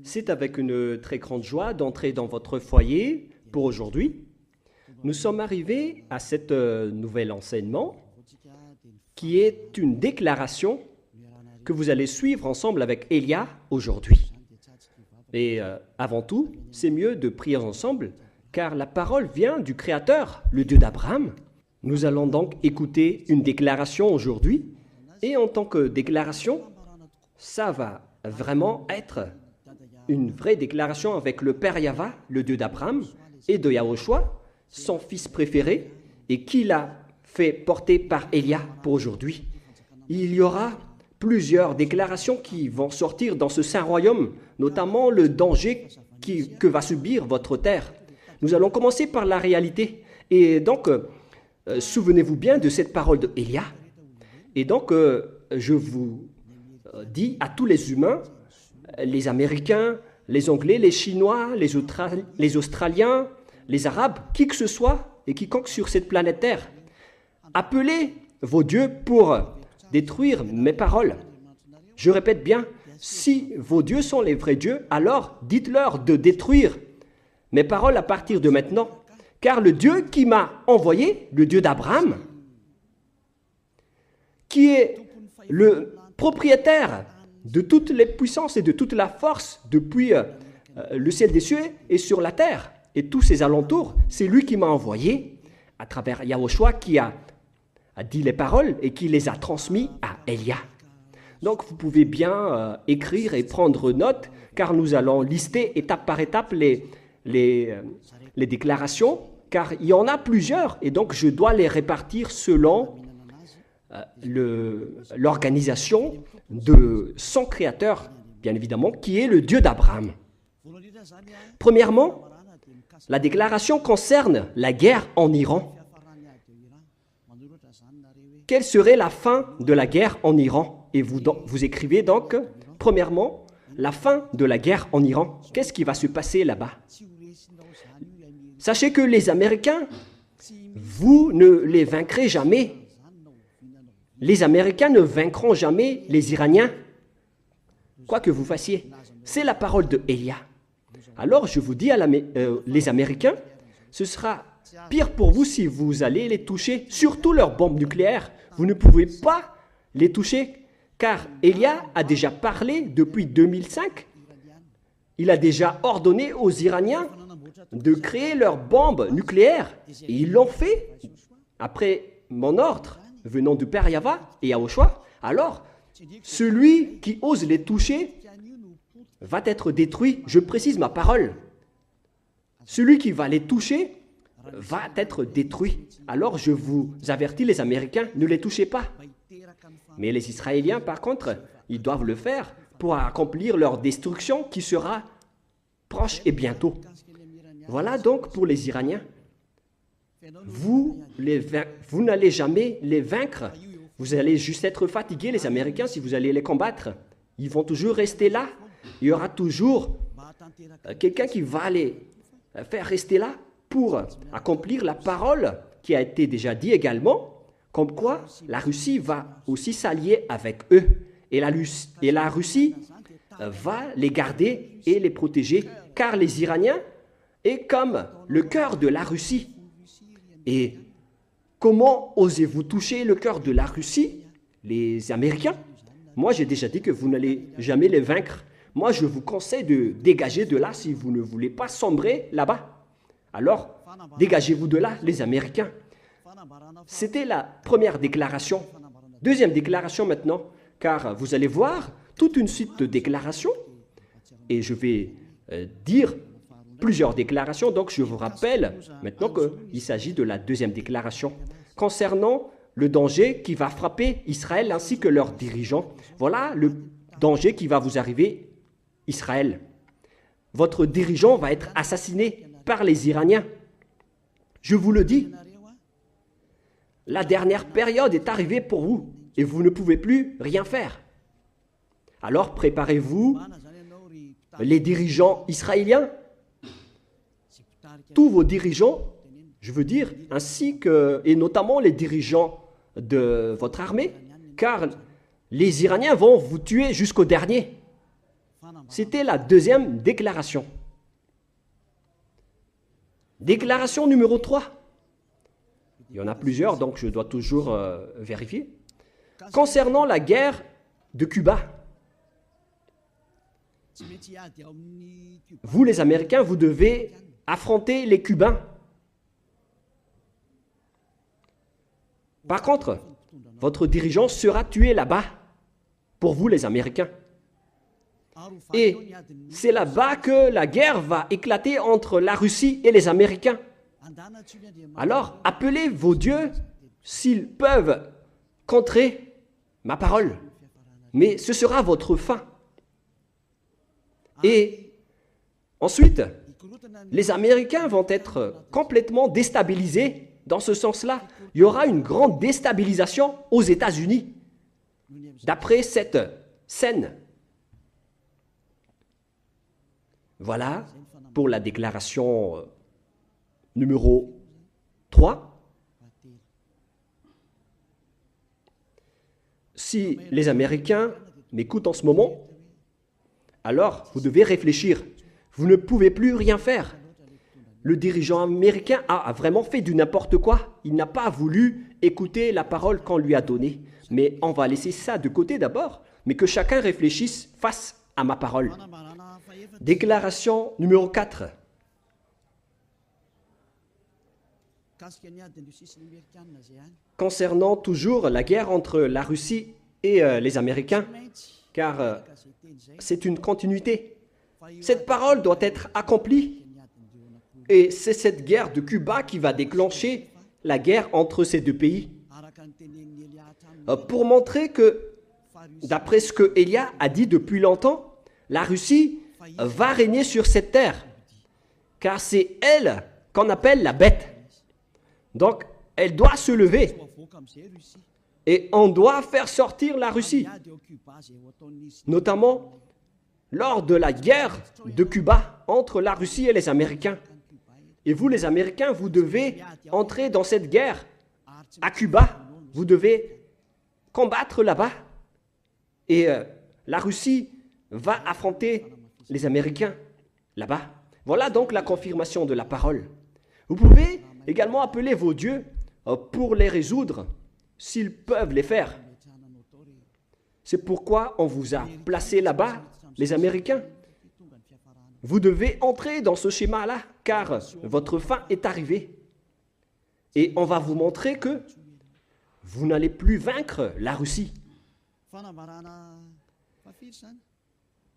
C'est avec une très grande joie d'entrer dans votre foyer pour aujourd'hui. Nous sommes arrivés à cet nouvel enseignement qui est une déclaration que vous allez suivre ensemble avec Elia aujourd'hui. Et avant tout, c'est mieux de prier ensemble car la parole vient du Créateur, le Dieu d'Abraham. Nous allons donc écouter une déclaration aujourd'hui et en tant que déclaration, ça va vraiment être une vraie déclaration avec le Père Yahva, le Dieu d'Abraham, et de Yahushua, son fils préféré, et qui l'a fait porter par Elia pour aujourd'hui. Il y aura plusieurs déclarations qui vont sortir dans ce saint royaume, notamment le danger que va subir votre terre. Nous allons commencer par la réalité. Et donc, souvenez-vous bien de cette parole de Elia. Et donc, je vous dis à tous les humains, les Américains, les Anglais, les Chinois, les Australiens, les Arabes, qui que ce soit et quiconque sur cette planète Terre, appelez vos dieux pour détruire mes paroles. Je répète bien, si vos dieux sont les vrais dieux, alors dites-leur de détruire mes paroles à partir de maintenant. Car le Dieu qui m'a envoyé, le Dieu d'Abraham, qui est le propriétaire de toutes les puissances et de toute la force depuis le ciel des cieux et sur la terre et tous ses alentours, c'est lui qui m'a envoyé à travers Yahushua qui a dit les paroles et qui les a transmis à Elia. Donc vous pouvez bien écrire et prendre note car nous allons lister étape par étape les déclarations car il y en a plusieurs et donc je dois les répartir selon l'organisation de son créateur, bien évidemment, qui est le Dieu d'Abraham. Premièrement, la déclaration concerne la guerre en Iran. Quelle serait la fin de la guerre en Iran? Et vous écrivez donc, premièrement, la fin de la guerre en Iran. Qu'est-ce qui va se passer là-bas? Sachez que les Américains, vous ne les vaincrez jamais. Les Américains ne vaincront jamais les Iraniens, quoi que vous fassiez. C'est la parole de Elia. Alors je vous dis les Américains, ce sera pire pour vous si vous allez les toucher, surtout leurs bombes nucléaires. Vous ne pouvez pas les toucher, car Elia a déjà parlé depuis 2005. Il a déjà ordonné aux Iraniens de créer leurs bombes nucléaires. Et ils l'ont fait après mon ordre venant du Père Yahva et Yahushua. Alors, celui qui ose les toucher va être détruit. Je précise ma parole. Celui qui va les toucher va être détruit. Alors, je vous avertis, les Américains, ne les touchez pas. Mais les Israéliens, par contre, ils doivent le faire pour accomplir leur destruction qui sera proche et bientôt. Voilà donc pour les Iraniens. Vous n'allez jamais les vaincre. Vous allez juste être fatigués, les Américains, si vous allez les combattre. Ils vont toujours rester là. Il y aura toujours quelqu'un qui va les faire rester là pour accomplir la parole qui a été déjà dit également, comme quoi la Russie va aussi s'allier avec eux. Et la Russie va les garder et les protéger, car les Iraniens est comme le cœur de la Russie. Et comment osez-vous toucher le cœur de la Russie, les Américains? Moi, j'ai déjà dit que vous n'allez jamais les vaincre. Moi, je vous conseille de dégager de là si vous ne voulez pas sombrer là-bas. Alors, dégagez-vous de là, les Américains. C'était la première déclaration. Deuxième déclaration maintenant, car vous allez voir toute une suite de déclarations. Et je vais dire plusieurs déclarations, donc je vous rappelle maintenant qu'il s'agit de la deuxième déclaration concernant le danger qui va frapper Israël ainsi que leurs dirigeants. Voilà le danger qui va vous arriver, Israël. Votre dirigeant va être assassiné par les Iraniens. Je vous le dis, la dernière période est arrivée pour vous et vous ne pouvez plus rien faire. Alors préparez-vous, les dirigeants israéliens, tous vos dirigeants, je veux dire, ainsi que, et notamment les dirigeants de votre armée, car les Iraniens vont vous tuer jusqu'au dernier. C'était la deuxième déclaration. Déclaration numéro 3. Il y en a plusieurs, donc je dois toujours vérifier. Concernant la guerre de Cuba, vous les Américains, vous devez affronter les Cubains. Par contre, votre dirigeant sera tué là-bas, pour vous les Américains. Et c'est là-bas que la guerre va éclater entre la Russie et les Américains. Alors, appelez vos dieux s'ils peuvent contrer ma parole. Mais ce sera votre fin. Et ensuite, les Américains vont être complètement déstabilisés. Dans ce sens-là, il y aura une grande déstabilisation aux États-Unis. D'après cette scène. Voilà pour la déclaration numéro 3. Si les Américains m'écoutent en ce moment, alors vous devez réfléchir. Vous ne pouvez plus rien faire. Le dirigeant américain a vraiment fait du n'importe quoi. Il n'a pas voulu écouter la parole qu'on lui a donnée. Mais on va laisser ça de côté d'abord, mais que chacun réfléchisse face à ma parole. Déclaration numéro 4. Concernant toujours la guerre entre la Russie et les Américains, car c'est une continuité. Cette parole doit être accomplie. Et c'est cette guerre de Cuba qui va déclencher la guerre entre ces deux pays. Pour montrer que, d'après ce que Élia a dit depuis longtemps, la Russie va régner sur cette terre. Car c'est elle qu'on appelle la bête. Donc, elle doit se lever. Et on doit faire sortir la Russie. Notamment lors de la guerre de Cuba entre la Russie et les Américains. Et vous, les Américains, vous devez entrer dans cette guerre à Cuba. Vous devez combattre là-bas. Et la Russie va affronter les Américains là-bas. Voilà donc la confirmation de la parole. Vous pouvez également appeler vos dieux pour les résoudre, s'ils peuvent les faire. C'est pourquoi on vous a placé là-bas, les Américains. Vous devez entrer dans ce schéma-là, car votre fin est arrivée. Et on va vous montrer que vous n'allez plus vaincre la Russie.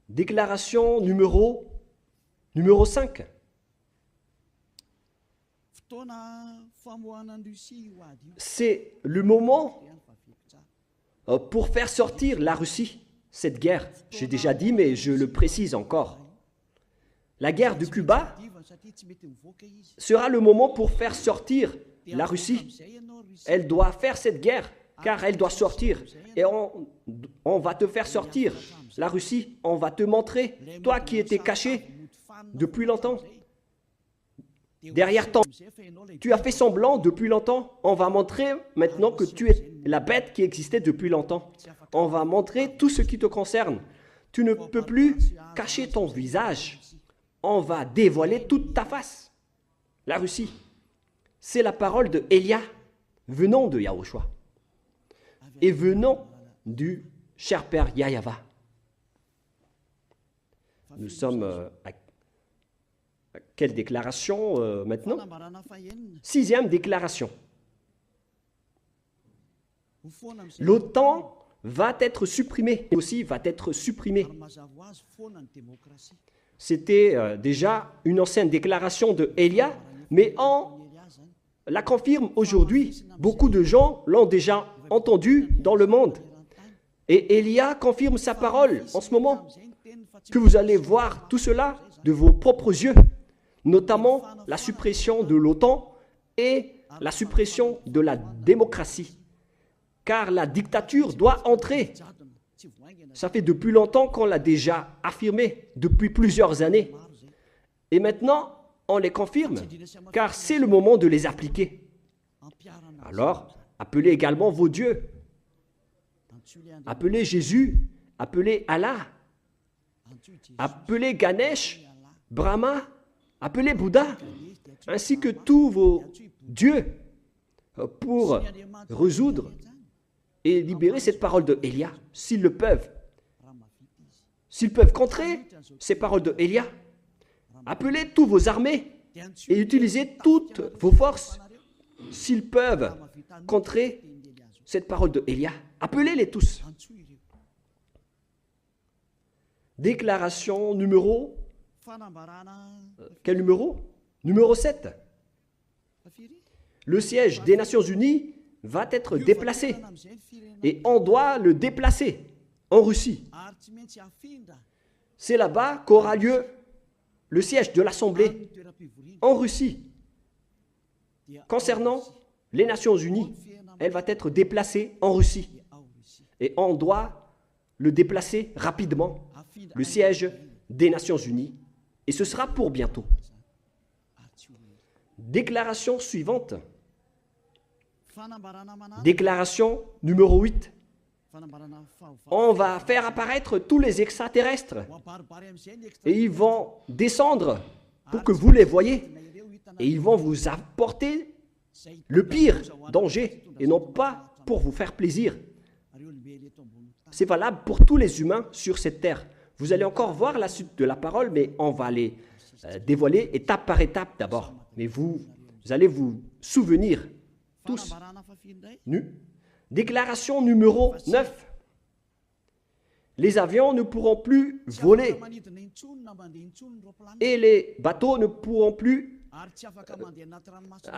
Déclaration numéro 5. C'est le moment pour faire sortir la Russie, cette guerre. J'ai déjà dit, mais je le précise encore. La guerre de Cuba sera le moment pour faire sortir la Russie. Elle doit faire cette guerre, car elle doit sortir. Et on va te faire sortir, la Russie. On va te montrer, toi qui étais caché depuis longtemps. Derrière toi, tu as fait semblant depuis longtemps. On va montrer maintenant que tu es la bête qui existait depuis longtemps. On va montrer tout ce qui te concerne. Tu ne peux plus cacher ton visage. On va dévoiler toute ta face. La Russie, c'est la parole de Élia, venant de Yahushua et venant du cher père Yahava. Nous sommes à quelle déclaration maintenant? 6e déclaration. L'OTAN va être supprimée, aussi va être supprimée. C'était déjà une ancienne déclaration de Élia, mais on la confirme aujourd'hui. Beaucoup de gens l'ont déjà entendu dans le monde. Et Élia confirme sa parole en ce moment, que vous allez voir tout cela de vos propres yeux, notamment la suppression de l'OTAN et la suppression de la démocratie. Car la dictature doit entrer. Ça fait depuis longtemps qu'on l'a déjà affirmé, depuis plusieurs années. Et maintenant, on les confirme, car c'est le moment de les appliquer. Alors, appelez également vos dieux. Appelez Jésus, appelez Allah, appelez Ganesh, Brahma, appelez Bouddha, ainsi que tous vos dieux pour résoudre et libérer cette parole de Elia, s'ils le peuvent. S'ils peuvent contrer ces paroles de Elia, appelez tous vos armées et utilisez toutes vos forces. S'ils peuvent contrer cette parole de Elia, appelez-les tous. Déclaration numéro... Quel numéro? Numéro 7. Le siège des Nations Unies va être déplacé et on doit le déplacer en Russie. C'est là-bas qu'aura lieu le siège de l'Assemblée en Russie. Concernant les Nations Unies, elle va être déplacée en Russie et on doit le déplacer rapidement, le siège des Nations Unies, et ce sera pour bientôt. Déclaration suivante. Déclaration numéro 8. On va faire apparaître tous les extraterrestres et ils vont descendre pour que vous les voyez et ils vont vous apporter le pire danger et non pas pour vous faire plaisir. C'est valable pour tous les humains sur cette terre. Vous allez encore voir la suite de la parole, mais on va les dévoiler étape par étape d'abord. Mais vous allez vous souvenir tous. Déclaration numéro 9. Les avions ne pourront plus voler et les bateaux ne pourront plus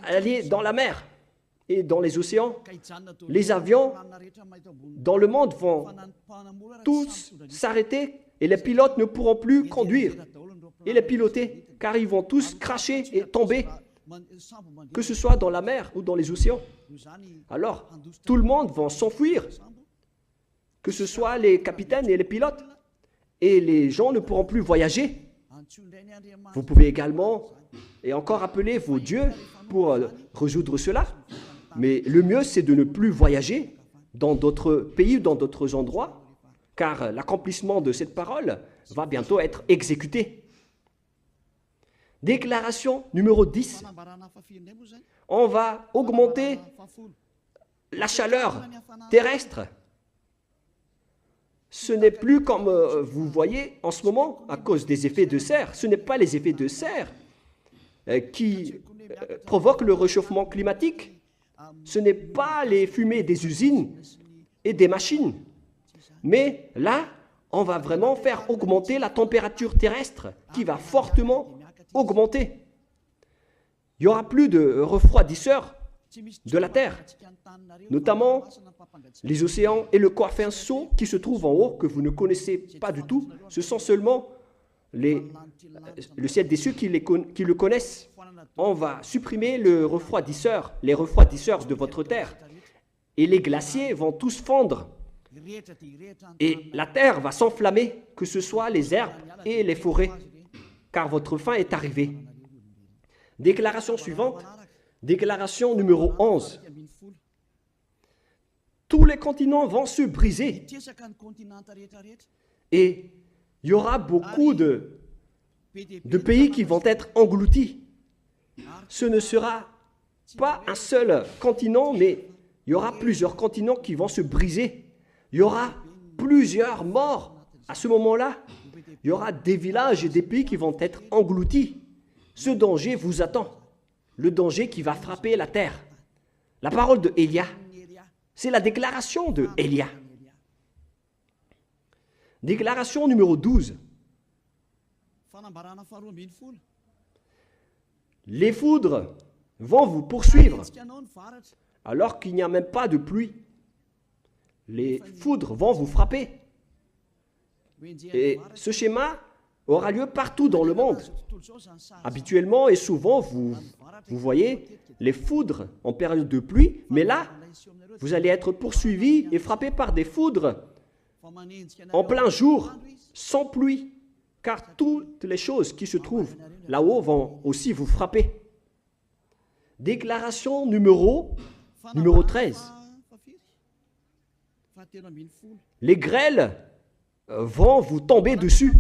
aller dans la mer et dans les océans. Les avions dans le monde vont tous s'arrêter et les pilotes ne pourront plus conduire et les piloter car ils vont tous cracher et tomber, que ce soit dans la mer ou dans les océans. Alors, tout le monde va s'enfuir, que ce soit les capitaines et les pilotes, et les gens ne pourront plus voyager. Vous pouvez également et encore appeler vos dieux pour résoudre cela, mais le mieux c'est de ne plus voyager dans d'autres pays ou dans d'autres endroits, car l'accomplissement de cette parole va bientôt être exécuté. Déclaration numéro 10. On va augmenter la chaleur terrestre. Ce n'est plus comme vous voyez en ce moment à cause des effets de serre. Ce n'est pas les effets de serre qui provoquent le réchauffement climatique. Ce n'est pas les fumées des usines et des machines. Mais là, on va vraiment faire augmenter la température terrestre qui va fortement augmenter. Il n'y aura plus de refroidisseurs de la Terre, notamment les océans et le Corfinceau qui se trouvent en haut, que vous ne connaissez pas du tout. Ce sont seulement le ciel des cieux qui le connaissent. On va supprimer les refroidisseurs de votre Terre. Et les glaciers vont tous fondre. Et la terre va s'enflammer, que ce soit les herbes et les forêts, car votre fin est arrivée. Déclaration suivante, déclaration numéro 11. Tous les continents vont se briser et il y aura beaucoup de pays qui vont être engloutis. Ce ne sera pas un seul continent, mais il y aura plusieurs continents qui vont se briser. Il y aura plusieurs morts à ce moment-là. Il y aura des villages et des pays qui vont être engloutis. Ce danger vous attend. Le danger qui va frapper la terre. La parole de Élia, c'est la déclaration de Élia. Déclaration numéro 12. Les foudres vont vous poursuivre alors qu'il n'y a même pas de pluie. Les foudres vont vous frapper. Et ce schéma aura lieu partout dans le monde. Habituellement et souvent, vous voyez les foudres en période de pluie, mais là, vous allez être poursuivis et frappés par des foudres en plein jour, sans pluie, car toutes les choses qui se trouvent là-haut vont aussi vous frapper. Déclaration numéro 13. Les grêles vont vous tomber dessus.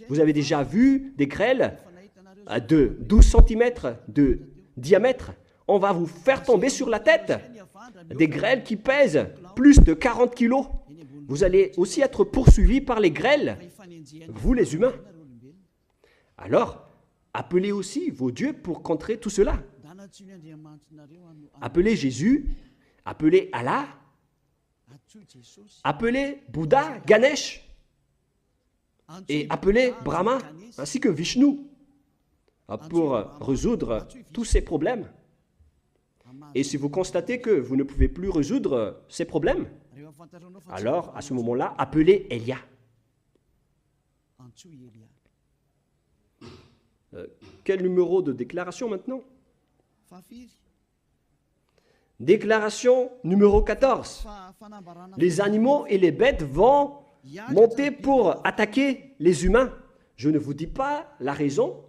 Vous avez déjà vu des grêles de 12 cm de diamètre. On va vous faire tomber sur la tête. Des grêles qui pèsent plus de 40 kilos. Vous allez aussi être poursuivis par les grêles, vous les humains. Alors, appelez aussi vos dieux pour contrer tout cela. Appelez Jésus, appelez Allah, appelez Bouddha, Ganesh, et appelez Brahma, ainsi que Vishnu, pour résoudre tous ces problèmes. Et si vous constatez que vous ne pouvez plus résoudre ces problèmes, alors à ce moment-là, appelez Elia. Quel numéro de déclaration maintenant? Déclaration numéro 14. Les animaux et les bêtes vont monter pour attaquer les humains. Je ne vous dis pas la raison.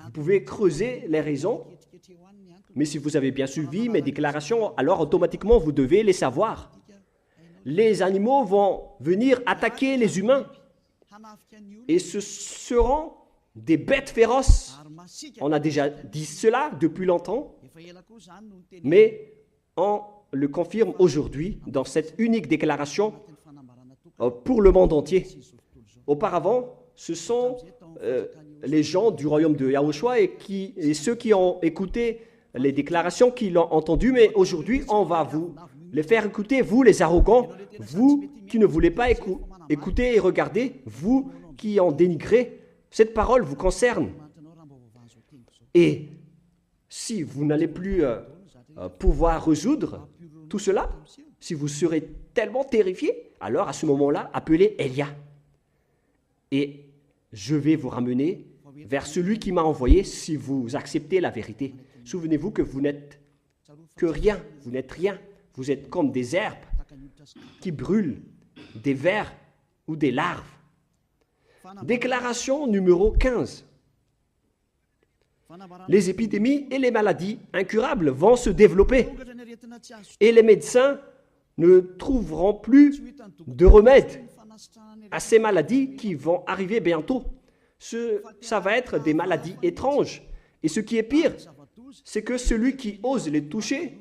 Vous pouvez creuser les raisons. Mais si vous avez bien suivi mes déclarations, alors automatiquement vous devez les savoir. Les animaux vont venir attaquer les humains. Et ce seront des bêtes féroces. On a déjà dit cela depuis longtemps, mais on le confirme aujourd'hui dans cette unique déclaration pour le monde entier. Auparavant, ce sont les gens du royaume de Yahushua et ceux qui ont écouté les déclarations qui l'ont entendu, mais aujourd'hui, on va vous les faire écouter, vous les arrogants, vous qui ne voulez pas écouter et regarder, vous qui en dénigrez. Cette parole vous concerne. Et si vous n'allez plus pouvoir résoudre tout cela, si vous serez tellement terrifié, alors à ce moment-là, appelez Elia. Et je vais vous ramener vers celui qui m'a envoyé si vous acceptez la vérité. Souvenez-vous que vous n'êtes que rien, vous n'êtes rien. Vous êtes comme des herbes qui brûlent, des vers ou des larves. Déclaration numéro 15. Les épidémies et les maladies incurables vont se développer et les médecins ne trouveront plus de remède à ces maladies qui vont arriver bientôt. Ça va être des maladies étranges. Et ce qui est pire, c'est que celui qui ose les toucher,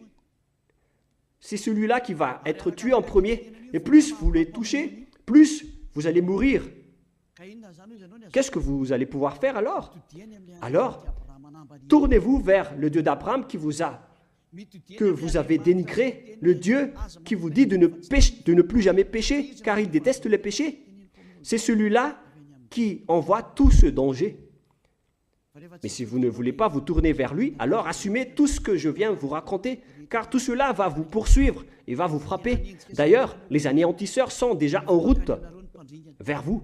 c'est celui-là qui va être tué en premier. Et plus vous les touchez, plus vous allez mourir. Qu'est-ce que vous allez pouvoir faire alors? Alors, tournez-vous vers le Dieu d'Abraham que vous avez dénigré, le Dieu qui vous dit de ne plus jamais pécher, car il déteste les péchés. C'est celui-là qui envoie tout ce danger. Mais si vous ne voulez pas vous tourner vers lui, alors assumez tout ce que je viens vous raconter, car tout cela va vous poursuivre et va vous frapper. D'ailleurs, les anéantisseurs sont déjà en route vers vous.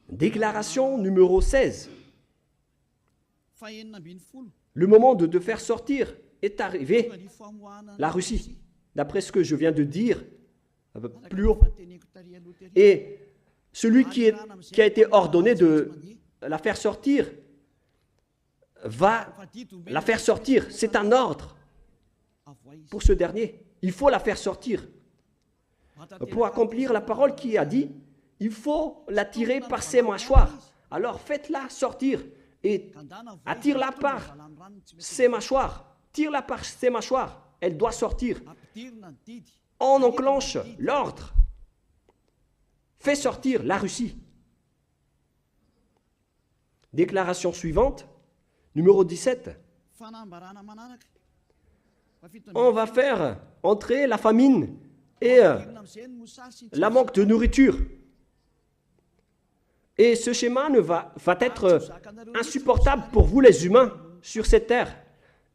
Déclaration numéro 16. Le moment de te faire sortir est arrivé. La Russie, d'après ce que je viens de dire plus haut. Et celui qui a été ordonné de la faire sortir va la faire sortir. C'est un ordre pour ce dernier. Il faut la faire sortir. Pour accomplir la parole qui a dit, il faut la tirer par ses mâchoires. Alors faites-la sortir et attire-la par ses mâchoires. Tire-la par ses mâchoires. Elle doit sortir. On enclenche l'ordre. Fais sortir la Russie. Déclaration suivante, numéro 17. On va faire entrer la famine et la manque de nourriture. Et ce schéma va être insupportable pour vous les humains sur cette terre.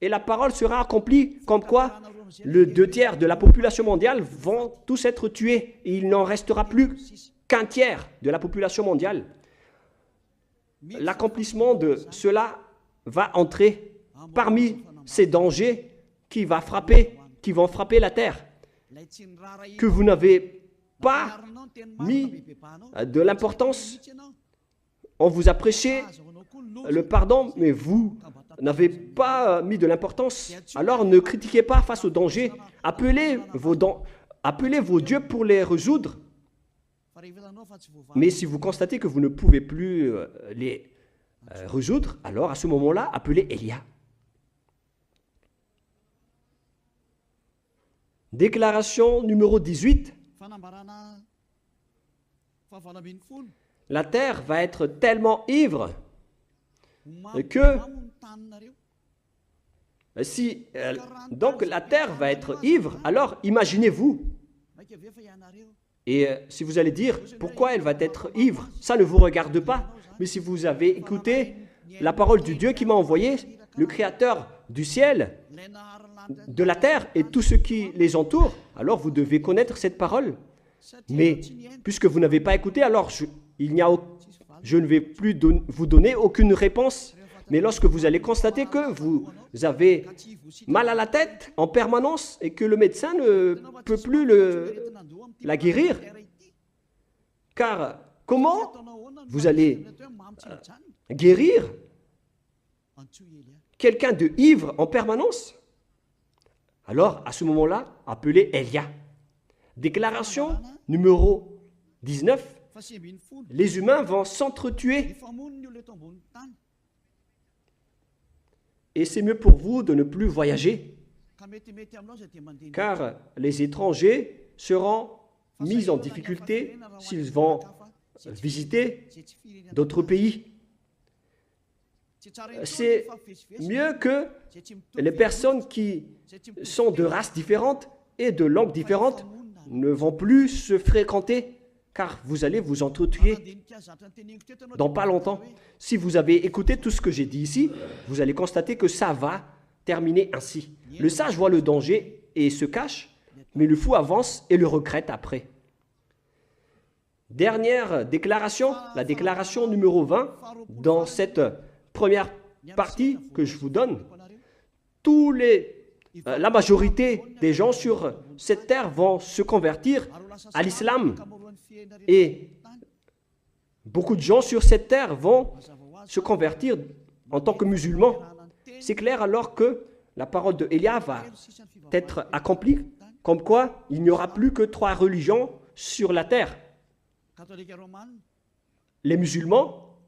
Et la parole sera accomplie comme quoi le 2/3 de la population mondiale vont tous être tués. Et il n'en restera plus qu'un tiers de la population mondiale. L'accomplissement de cela va entrer parmi ces dangers qui vont frapper la terre, que vous n'avez pas mis de l'importance. On vous a prêché le pardon, mais vous n'avez pas mis de l'importance. Alors ne critiquez pas face aux dangers. Appelez appelez vos dieux pour les résoudre. Mais si vous constatez que vous ne pouvez plus les résoudre, alors à ce moment-là, appelez Élia. Déclaration numéro 18. La terre va être tellement ivre que si donc la terre va être ivre, alors imaginez-vous. Et si vous allez dire pourquoi elle va être ivre, ça ne vous regarde pas. Mais si vous avez écouté la parole du Dieu qui m'a envoyé, le Créateur du ciel, de la terre et tout ce qui les entoure, alors vous devez connaître cette parole. Mais puisque vous n'avez pas écouté, alors je ne vais plus vous donner aucune réponse. Mais lorsque vous allez constater que vous avez mal à la tête en permanence et que le médecin ne peut plus la guérir, car comment vous allez guérir quelqu'un de ivre en permanence? Alors, à ce moment-là, appelez Élia. Déclaration numéro 19. Les humains vont s'entretuer. Et c'est mieux pour vous de ne plus voyager, car les étrangers seront mis en difficulté s'ils vont visiter d'autres pays. C'est mieux que les personnes qui sont de races différentes et de langues différentes ne vont plus se fréquenter, car vous allez vous entretuer dans pas longtemps. Si vous avez écouté tout ce que j'ai dit ici, vous allez constater que ça va terminer ainsi. Le sage voit le danger et se cache, mais le fou avance et le regrette après. Dernière déclaration, la déclaration numéro 20, dans cette première partie que je vous donne. La majorité des gens sur cette terre vont se convertir à l'islam. Et beaucoup de gens sur cette terre vont se convertir en tant que musulmans. C'est clair alors que la parole de Élia va être accomplie, comme quoi il n'y aura plus que 3 religions sur la terre. Les musulmans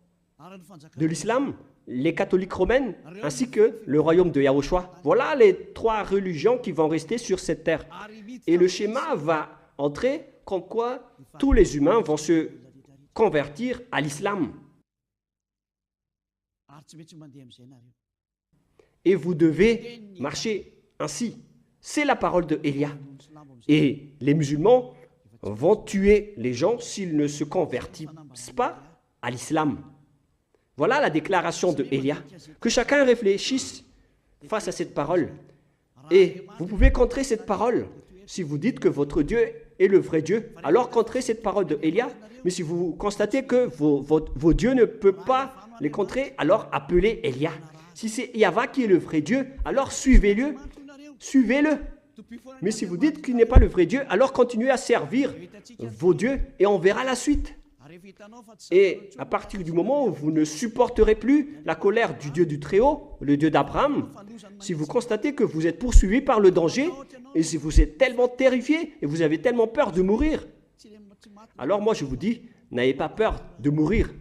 de l'islam, les catholiques romaines, ainsi que le royaume de Yahushua. Voilà les 3 religions qui vont rester sur cette terre. Et le schéma va entrer comme quoi tous les humains vont se convertir à l'islam. Et vous devez marcher ainsi. C'est la parole de Élia. Et les musulmans vont tuer les gens s'ils ne se convertissent pas à l'islam. Voilà la déclaration de Élia. Que chacun réfléchisse face à cette parole. Et vous pouvez contrer cette parole. Si vous dites que votre Dieu est le vrai Dieu, alors contrez cette parole de Élia. Mais si vous constatez que vos dieux ne peuvent pas les contrer, alors appelez Élia. Si c'est Yahva qui est le vrai Dieu, alors suivez-le. Suivez-le. Mais si vous dites qu'il n'est pas le vrai Dieu, alors continuez à servir vos dieux et on verra la suite. Et à partir du moment où vous ne supporterez plus la colère du Dieu du Très-Haut, le Dieu d'Abraham, si vous constatez que vous êtes poursuivi par le danger, et si vous êtes tellement terrifié et vous avez tellement peur de mourir, alors moi je vous dis, n'ayez pas peur de mourir.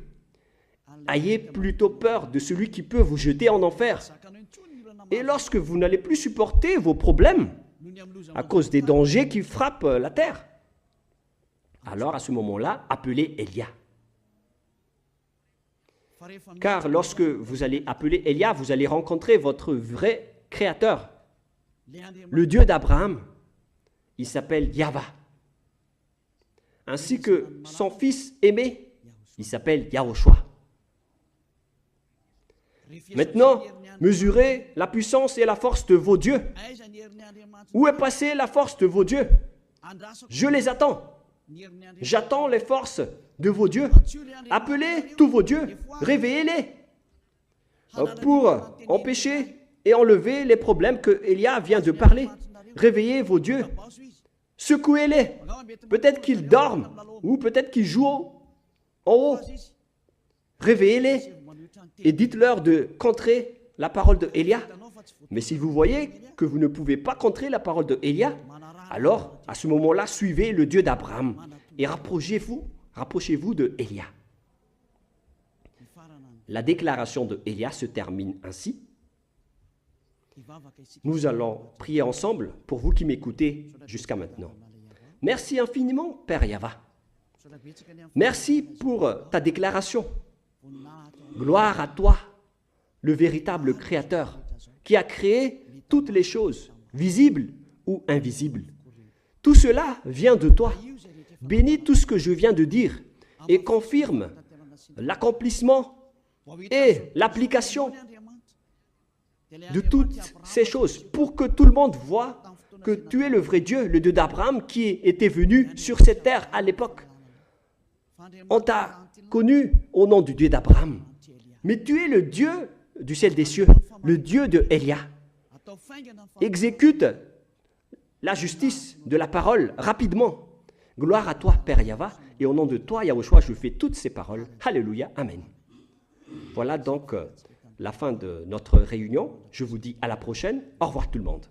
Ayez plutôt peur de celui qui peut vous jeter en enfer. Et lorsque vous n'allez plus supporter vos problèmes à cause des dangers qui frappent la terre, alors à ce moment-là, appelez Élia. Car lorsque vous allez appeler Élia, vous allez rencontrer votre vrai Créateur, le Dieu d'Abraham. Il s'appelle Yahva. Ainsi que son fils aimé, il s'appelle Yahushua. Maintenant, mesurez la puissance et la force de vos dieux. Où est passée la force de vos dieux? Je les attends. J'attends les forces de vos dieux. Appelez tous vos dieux, réveillez-les pour empêcher et enlever les problèmes que Élia vient de parler. Réveillez vos dieux, secouez-les. Peut-être qu'ils dorment ou peut-être qu'ils jouent en haut. Réveillez-les et dites-leur de contrer la parole de Élia. Mais si vous voyez que vous ne pouvez pas contrer la parole de Élia, Alors, à ce moment-là, suivez le Dieu d'Abraham et rapprochez-vous de Élia. La déclaration de Élia se termine ainsi. Nous allons prier ensemble pour vous qui m'écoutez jusqu'à maintenant. Merci infiniment, Père Yahva. Merci pour ta déclaration. Gloire à toi, le véritable Créateur, qui a créé toutes les choses, visibles ou invisibles. Tout cela vient de toi. Bénis tout ce que je viens de dire et confirme l'accomplissement et l'application de toutes ces choses pour que tout le monde voit que tu es le vrai Dieu, le Dieu d'Abraham qui était venu sur cette terre à l'époque. On t'a connu au nom du Dieu d'Abraham, mais tu es le Dieu du ciel des cieux, le Dieu de Élia. Exécute la justice de la parole rapidement. Gloire à toi, Père Yahva, et au nom de toi, Yahushua, je fais toutes ces paroles. Alléluia, Amen. Voilà donc la fin de notre réunion. Je vous dis à la prochaine. Au revoir tout le monde.